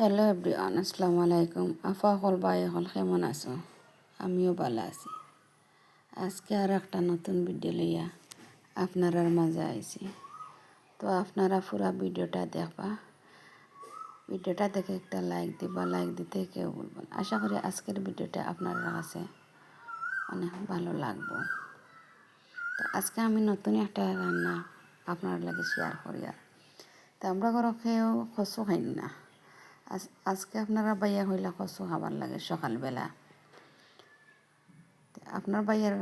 Hello everyone, আসসালামু আলাইকুম। আফা হল ভাই হল কেমন আছো? আমিও ভালো আছি। আজকে আর একটা নতুন ভিডিও লইয়া আপনারার মাঝে আইছি। তো আপনারা পুরা ভিডিওটা দেখবা। ভিডিওটা দেখে একটা লাইক দিবা, লাইক দিতে কেউ বলবেন। আশা করি আজকের ভিডিওটা আপনার কাছে অনেক ভালো লাগবে। তো আজকে আমি নতুন একটা রান্না আপনার লাগে শেয়ার করি। তো আমরা ঘরে খেয়েও কচু খাই না। আজকে আপনারা বাইয়া হইলা কচু খাবার লাগে সকালবেলা। আপনার বাইয়ার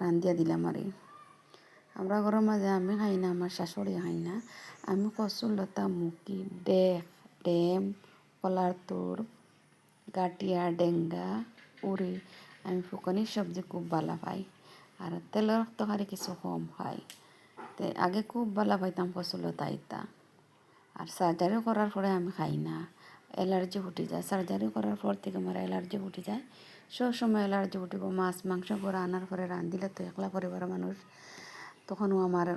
রান্ধিয়া দিলাম আর আমরা ঘরের মাঝে আমি খাই না, আমার শাশুড়ি খাই না। আমি কচুর লতা মুখি ডেম কলার তোর গাটিয়া ডেঙ্গা উড়ি আমি ফুকনির সবজি খুব ভালো পাই। আর তেলের তরকারি কিছু কম খাই। তো আগে খুব ভালো পাইতাম কচুর লতা ইতা। আর সার্জারি করার পরে আমি খাই না, অ্যালার্জি উঠে যায়। সার্জারি করার পর থেকে আমার অ্যালার্জি উঠে যায়। সব সময় অ্যালার্জি উঠিব। মাছ মাংস করে আনার পরে রান্ধিলে তো একলা পরিবারের মানুষ, তখনও আমার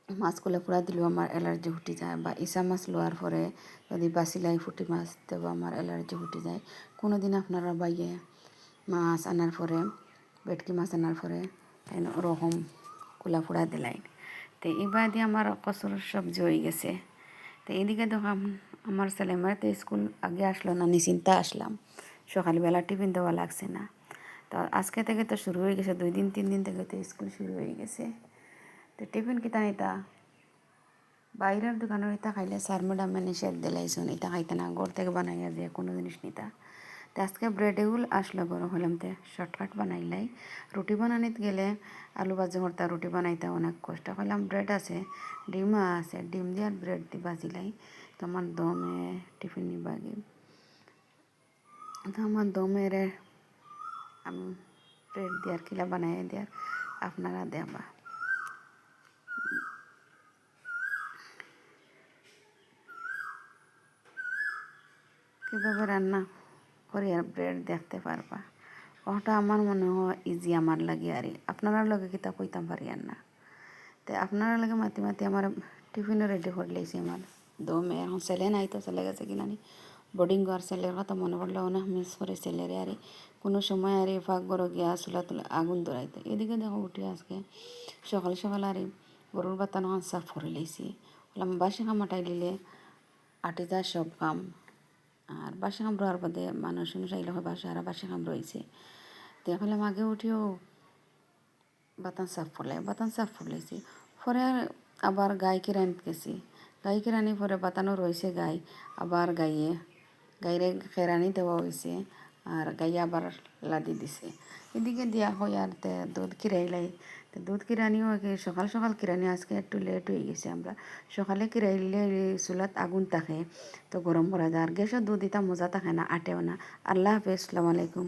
মাছগুলো পুরা দিলেও আমার অ্যালার্জি উঠে যায়। বা ইসা মাছ লওয়ার পরে যদি বাসিলাই ফুটি মাছ দেবো আমার অ্যালার্জি উঠে যায়। কোনো দিন আপনারা বাইয়ে মাছ আনার পরে ভেটকি মাছ আনার পরে ওরকম কুলা ফুড়া দিলাই। তো এবার দিয়ে আমার কচুর সবজি হয়ে গেছে। তো এইদিকে দেখলাম আমার ছেলে মেয়ে তো স্কুল আগে আসলো না, নিশ্চিন্তা আসলাম। সকালবেলা টিফিন দেওয়া লাগছে না। তো আজকে থেকে তো শুরু হয়ে গেছে, 2-3 দিন থেকে তো স্কুল শুরু হয়ে গেছে। তো টিফিন কিতা নিতা বাইরের দোকানের এটা খাইলে স্যার ম্যাডামে নিষেধ দিলাইছুন, এটা খাইতে না, ঘর থেকে বানাইয়া দিয়ে কোনো জিনিস নিতা। তো আজকে ব্রেডেগুল আসলো বড় হলাম, তো শর্টকাট বানাইলাই। রুটি বানানিতে গেলে আলু ভাজি করতে রুটি বানাইতে অনেক কষ্ট হলাম। ব্রেড আছে, ডিম আছে, ডিম দিয়ে আর ব্রেড দিয়ে বাজিলাই। তো আমার দমে টিফিন নিবাগি। তো আমার দমের আমি ব্রেড দিয়ে আর কিলা বানাই দিয়ে আপনারা দেখবা কীভাবে রান্না করি আর ব্রেড দেখতে পারবা। ওটা আমার মনে হয় ইজি আমার লাগে আর আপনারা লগে কিতা কইতাম পারি আর না। তো আপনারা লাগে মাতি মাতি আমার টিফিনও রেডি করে লেছি। আমার দমে এখন ছেলে নাই, তো ছেলে গেছে কিনা নি বোর্ডিং আর ছেলের কথা মনে পড়লে অনেক মিস করে ছেলেরে। আর কোনো সময় আর ফাঁক গরো গিয়া চুলা তুলে আগুন ধরাইতে। এদিকে দেখো উঠে আজকে সকাল সকাল আর গরুর বাতানো সাফ করে লেছি। বললাম বাসি খামাটাই দিলে আটে যায় সব কাম। আর বাসি কাম রোয়ার বাদে মানুষ চাইলে হয় বাসা আর বাসি কাম রয়েছে। তো এখন আগে উঠিও বাতান সাফ ফুলাইছি। পরে আর আবার গাই কিরানিত গেছি। গাই কিরানি পরে বাতানো রয়েছে গাই, আবার গাইরে খেরানি দেওয়া হয়েছে। আর গাই আবার লাদি দিছে। এদিকে দিয়া হয় আর দুধ কিরাইলাই। তো দুধ কিরানিও সকাল সকাল কিরানি আজকে একটু লেট হয়ে গেছে। আমরা সকালে কিরাইলে চুলাত আগুন থাকে, তো গরম করা যায়। আর গ্যাসের দুধ দিতা মজা থাকে না, আটেও না। আল্লাহ হাফেজ, আসসালামু আলাইকুম।